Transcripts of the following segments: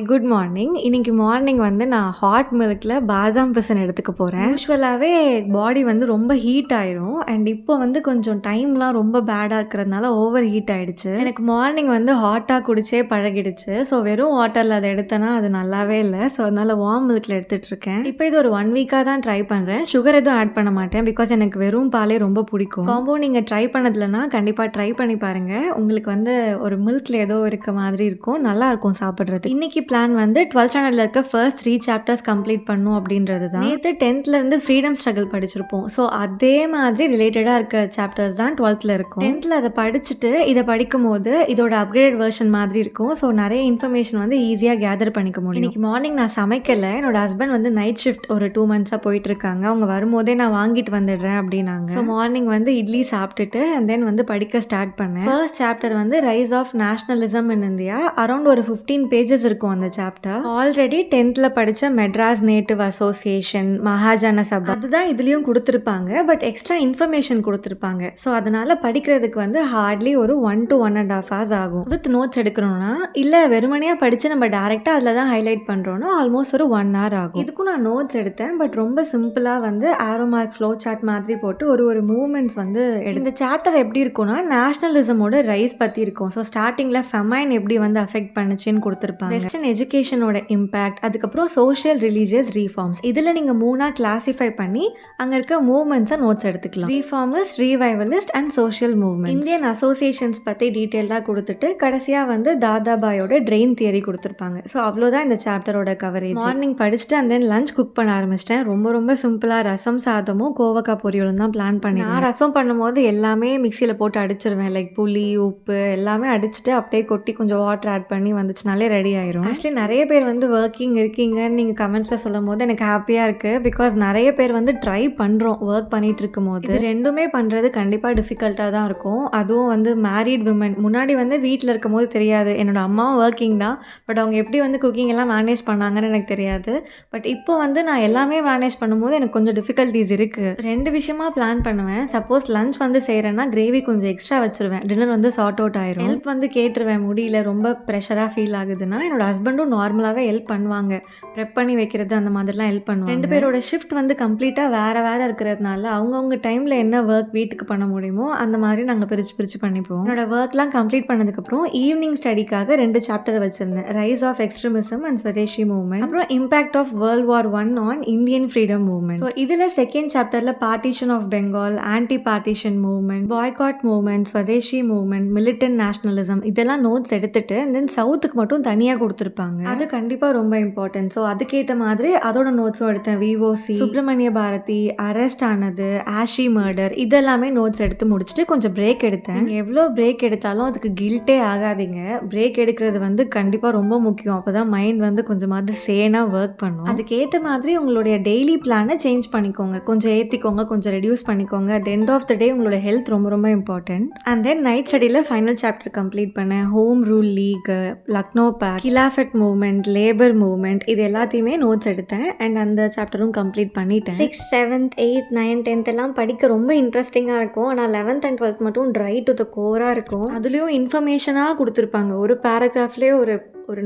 Good morning. இன்னைக்கு morning வந்து நான் ஹாட் மில்க்ல பாதாம் பிசின் எடுத்துக்க போறேன். யூசுவலாவே பாடி வந்து ரொம்ப ஹீட் ஆயிரும். அண்ட் இப்போ வந்து கொஞ்சம் டைம்லாம் ரொம்ப பேடா இருக்கிறதுனால ஓவர் ஹீட் ஆயிடுச்சு. எனக்கு மார்னிங் வந்து ஹாட்டா குடிச்சே பழகிடுச்சு. ஸோ வெறும் வாட்டர்ல அதை எடுத்தேன்னா அது நல்லாவே இல்லை. ஸோ அதனால வார்ம் மில்க்ல எடுத்துட்டு இருக்கேன். இப்போ இது ஒரு 1 வீக்காக தான் ட்ரை பண்றேன். சுகர் எதுவும் ஆட் பண்ண மாட்டேன். பிகாஸ் எனக்கு வெறும் பாலே ரொம்ப பிடிக்கும். காம்போ நீங்க ட்ரை பண்ணதுலன்னா கண்டிப்பா ட்ரை பண்ணி பாருங்க. உங்களுக்கு வந்து ஒரு மில்க்ல ஏதோ இருக்க மாதிரி இருக்கும். நல்லா இருக்கும் சாப்பிட்றது. இன்னைக்கு பிளான் வந்து 12th ஸ்டாண்டர்ட்ல இருக்க ஃபர்ஸ்ட் 3 சாப்டர்ஸ் கம்ப்ளீட் பண்ணும் அப்படின்றது தான். நேற்று 10th இருந்து ஃப்ரீடம் ஸ்ட்ரகிள் படிச்சிருப்போம். ஸோ அதே மாதிரி ரிலேட்டடாக இருக்க சாப்டர்ஸ் தான் 12th இருக்கும். 10th அதை படிச்சுட்டு இதை படிக்கும் போது இதோட அப்கிரேட் வெர்ஷன் மாதிரி இருக்கும். ஸோ நிறைய இன்ஃபர்மேஷன் வந்து ஈஸியாக கேதர் பண்ணிக்க முடியும். இன்னைக்கு மார்னிங் நான் சமைக்கல. என்னோட ஹஸ்பண்ட் வந்து நைட் ஷிஃப்ட் ஒரு 2 months போயிட்டு இருக்காங்க. அவங்க வரும்போதே நான் வாங்கிட்டு வந்துடுறேன் அப்படின்னாங்க. ஸோ மார்னிங் வந்து இட்லி சாப்பிட்டுட்டு அண்ட் தென் வந்து படிக்க ஸ்டார்ட் பண்ணேன். ஃபர்ஸ்ட் சாப்டர் வந்து rise of nationalism in India. Around ஒரு 15 pages இருக்கும் அந்த சாப்டர். ஆல்ரெடி 10th படிச்ச மெட்ராஸ் நேட்டிவ் அசோசியேஷன், மகாஜன சபா அதுதான் இதுலயும் கொடுத்துருப்பாங்க. பட் எக்ஸ்ட்ரா இன்ஃபர்மேஷன் கொடுத்துருப்பாங்க. ஸோ அதனால படிக்கிறதுக்கு வந்து ஹார்ட்லி ஒரு 1 to 1.5 hours ஆகும். வித் நோட்ஸ் எடுக்கணும்னா இல்ல வெறுமனையா படிச்சு நம்ம டைரக்டா அதுல தான் ஹைலைட் பண்றோம்னா ஆல்மோஸ்ட் ஒரு 1 hour ஆகும். இதுக்கும் நான் நோட்ஸ் எடுத்தேன். பட் ரொம்ப சிம்பிளா வந்து ஆரோ மார்க் ஃப்ளோ சார்ட் மாதிரி போட்டு ஒரு மூமெண்ட்ஸ் வந்து இந்த சாப்டர் எப்படி இருக்கும்னா நேஷனலிசமோட ரைஸ் பத்தி இருக்கும். ஸோ ஸ்டார்டிங்ல ஃபெமைன் எப்படி வந்து அஃபெக்ட் பண்ணுச்சுன்னு கொடுத்துருப்பாங்க. வெஸ்டர்ன் எஜுகேஷனோட இம்பாக்ட், அதுக்கப்புறம் சோஷியல் ரிலீஜியஸ் ரீஃபார்ம்ஸ். இதில் நீங்கள் 3 கிளாசிஃபை பண்ணி அங்கே இருக்க மூவ்மெண்ட்ஸை நோட்ஸ் எடுத்துக்கலாம். Reformers, revivalist and social movement. Indian associations பற்றி டீட்டெயிலாக கொடுத்துட்டு கடைசியாக வந்து தாதாபாயோட ட்ரெயின் தியரி கொடுத்துருப்பாங்க. ஸோ அவ்வளோதான் இந்த சாப்டரோட கவரேஜ். மார்னிங் படிச்சுட்டு அண்ட் தென் லஞ்ச் குக் பண்ண ஆரம்பிச்சிட்டேன். ரொம்ப சிம்பிளாக ரசம் சாதமும் கோவக்காய் பொரியலும் தான் பிளான் பண்ணி. நான் ரசம் பண்ணும்போது எல்லாமே மிக்சியில் போட்டு அடிச்சிருவேன். லைக் புளி, உப்பு எல்லாமே அடிச்சுட்டு அப்படியே கொட்டி கொஞ்சம் வாட்டர் ஆட் பண்ணி வந்துச்சுனாலே ரெடி ஆயிரும். ஆக்சுவலி நிறைய பேர் வந்து ஒர்க்கிங் இருக்கீங்கன்னு நீங்கள் கமெண்ட்ஸில் சொல்லும் போது எனக்கு ஹாப்பியாக இருக்குது. பிகாஸ் நிறைய பேர் வந்து ட்ரை பண்ணுறோம் ஒர்க் பண்ணிட்டு இருக்கும் போது. இது ரெண்டுமே பண்ணுறது கண்டிப்பாக டிஃபிகல்ட்டாக தான் இருக்கும். அதுவும் வந்து மேரீட் விமன். முன்னாடி வந்து வீட்டில் இருக்கும் போது தெரியாது. என்னோட அம்மாவும் ஒர்க்கிங் தான். பட் அவங்க எப்படி வந்து குக்கிங் எல்லாம் மேனேஜ் பண்ணாங்கன்னு எனக்கு தெரியாது. பட் இப்போ வந்து நான் எல்லாமே மேனேஜ் பண்ணும்போது எனக்கு கொஞ்சம் டிஃபிகல்ட்டிஸ் இருக்குது. 2 விஷயமா பிளான் பண்ணுவேன். சப்போஸ் லஞ்ச் வந்து செய்கிறேன்னா கிரேவி கொஞ்சம் எக்ஸ்ட்ரா வச்சிருவேன். டின்னர் வந்து சார்ட் அவுட் ஆயிரும். ஹெல்ப் வந்து கேட்டுருவேன். முடியல ரொம்ப ப்ரெஷராக ஃபீல் ஆகுதுன்னா என்னோட ஹஸ்பண்டும் நார்மலாகவே ஹெல்ப் பண்ணுவாங்க. ப்ரெப் பண்ணி வைக்கிறது அந்த மாதிரிலாம் ஹெல்ப் பண்ணுவாங்க. 2 பேரோட ஷிஃப்ட் வந்து கம்ப்ளீட்டாக வேறு இருக்கிறதுனால அவங்கவுங்க டைமில் என்ன ஒர்க் வீட்டுக்கு பண்ண முடியுமோ அந்த மாதிரி நாங்கள் பிரித்து பண்ணிப்போம். என்னோட ஒர்க்லாம் கம்ப்ளீட் பண்ணதுக்கப்புறம் ஈவினிங் ஸ்டடிக்காக 2 சாப்டர் வச்சுருந்தேன். Rise of extremism and Swadeshi movement, அப்புறம் impact of World War I on Indian freedom movement. So இதில் செகண்ட் சாப்டரில் partition of Bengal, anti partition movement, boycott movement, Swadeshi movement, militant nationalism இதெல்லாம் நோட்ஸ் எடுத்துட்டு தென் சவுத்துக்கு மட்டும் தனியாக கொடுத்துருப்பாங்க. அது கண்டிப்பாக ரொம்ப இம்பார்ட்டன்ட். ஸோ அதுக்கேற்ற மாதிரி அதோட நோட்ஸும் எடுத்தேன். விஓசி, சுப்பிரமணிய பாரதி அரெஸ்ட் ஆனது, ஆஷி மர்டர் இதெல்லாமே நோட்ஸ் எடுத்து முடிச்சுட்டு கொஞ்சம் பிரேக் எடுத்தேன். எவ்வளோ பிரேக் எடுத்தாலும் அதுக்கு கில்ட்டே ஆகாதீங்க. பிரேக் எடுக்கிறது வந்து கண்டிப்பாக ரொம்ப முக்கியம். அப்போ தான் மைண்ட் வந்து கொஞ்சமாவது சேனாக ஒர்க் பண்ணும். அதுக்கேற்ற மாதிரி உங்களுடைய டெய்லி பிளானை சேஞ்ச் பண்ணிக்கோங்க. கொஞ்சம் ஏற்றிக்கோங்க, கொஞ்சம் ரெடியூஸ் பண்ணிக்கோங்க. At end of the day உங்களோட ஹெல்த் ரொம்ப இம்பார்ட்டன்ட். அண்ட் தென் நைட் ஸ்டடியில் ஃபைனல் சாப்டர் கம்ப்ளீட் பண்ணேன். Home rule league, Lucknow pact, Khilafat movement, labour movement இது எல்லாத்தையுமே நோட்ஸ் எடுத்தேன். அண்ட் அந்த சாப்டரும் கம்ப்ளீட் பண்ணிட்டேன். 6th, 7th, 8th, 9th, 10th எல்லாம் படிக்க ரொம்ப இன்ட்ரெஸ்டிங்காக இருக்கும். ஆனால் 11th and 12th மட்டும் ட்ரை டு த கோராக இருக்கும். அதுலேயும் இன்ஃபர்மேஷனாக கொடுத்துருப்பாங்க. ஒரு பேராகிராஃப்லேயே ஒரு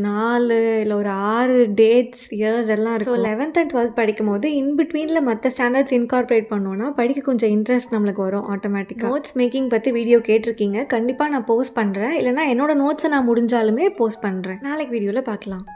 4 இல்லை ஒரு 6 டேட்ஸ், இயர்ஸ் எல்லாம் இருக்கும். ஸோ 11th and 12th படிக்கும் போது இன்பிட்வீனில் மற்ற ஸ்டாண்டர்ட்ஸ் இன்கார்பரேட் பண்ணோன்னா படிக்க கொஞ்சம் இன்ட்ரெஸ்ட் நம்மளுக்கு வரும் ஆட்டோமேட்டிக்காக. நோட்ஸ் மேக்கிங் பற்றி வீடியோ கேட்டிருக்கீங்க. கண்டிப்பாக நான் போஸ்ட் பண்ணுறேன். இல்லைனா என்னோட நோட்ஸை நான் முடிஞ்சாலுமே போஸ்ட் பண்ணுறேன். நாளைக்கு வீடியோவில் பார்க்கலாம்.